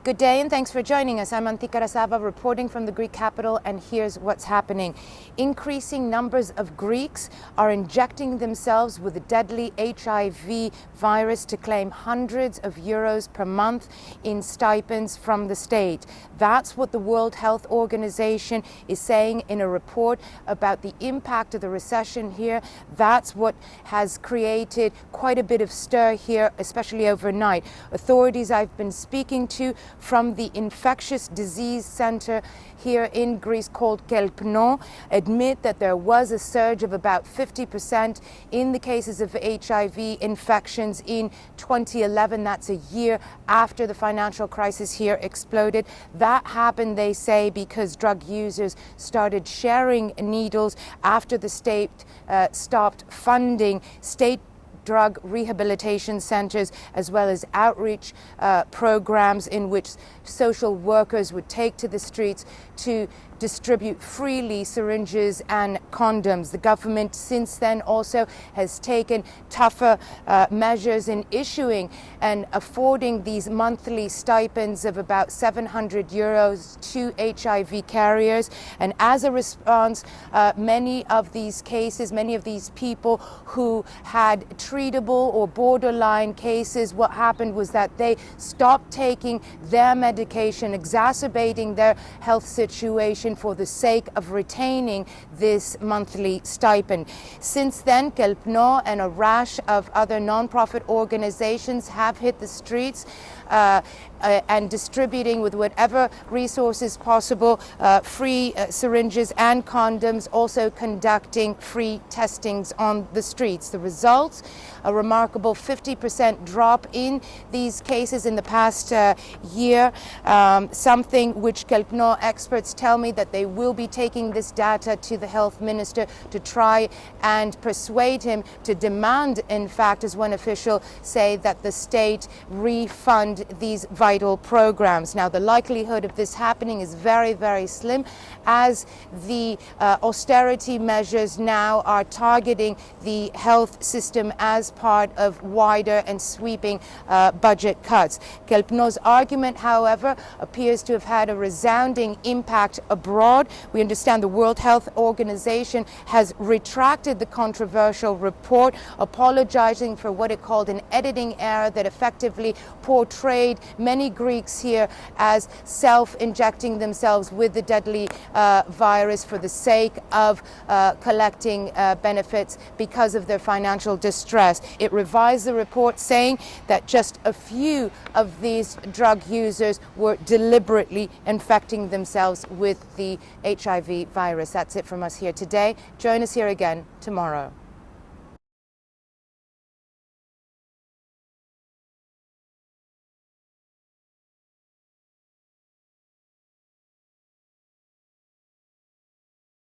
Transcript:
Good day and thanks for joining us. I'm Antika Rasava reporting from the Greek capital, and here's what's happening. Increasing numbers of Greeks are injecting themselves with the deadly HIV virus to claim hundreds of euros per month in stipends from the state. That's what the World Health Organization is saying in a report about the impact of the recession here. That's what has created quite a bit of stir here, especially overnight. Authorities I've been speaking to from the infectious disease center here in Greece called Kelpno admit that there was a surge of about 50% in the cases of HIV infections in 2011. That's a year after the financial crisis here exploded. That happened, they say, because drug users started sharing needles after the state stopped funding state drug rehabilitation centers, as well as outreach programs in which social workers would take to the streets to distribute freely syringes and condoms. The government since then also has taken tougher measures in issuing and affording these monthly stipends of about 700 euros to HIV carriers. And as a response, many of these cases, many of these people who had treatable or borderline cases, what happened was that they stopped taking their medication, exacerbating their health situation for the sake of retaining this monthly stipend. Since then, Kelpno and a rash of other non-profit organizations have hit the streets and distributing with whatever resources possible free syringes and condoms, also conducting free testings on the streets. The results, a remarkable 50% drop in these cases in the past year, something which Kelpno experts tell me that they will be taking this data to the health minister to try and persuade him to demand, in fact, as one official say, that the state refund these vital programs. Now, the likelihood of this happening is very, very slim, as the austerity measures now are targeting the health system as part of wider and sweeping budget cuts. Kelpno's argument, however, appears to have had a resounding impact abroad. We understand the World Health Organization has retracted the controversial report, apologizing for what it called an editing error that effectively portrayed many Greeks here as self-injecting themselves with the deadly virus for the sake of collecting benefits because of their financial distress. It revised the report, saying that just a few of these drug users were deliberately infecting themselves with the HIV virus. That's it from us here today. Join us here again tomorrow.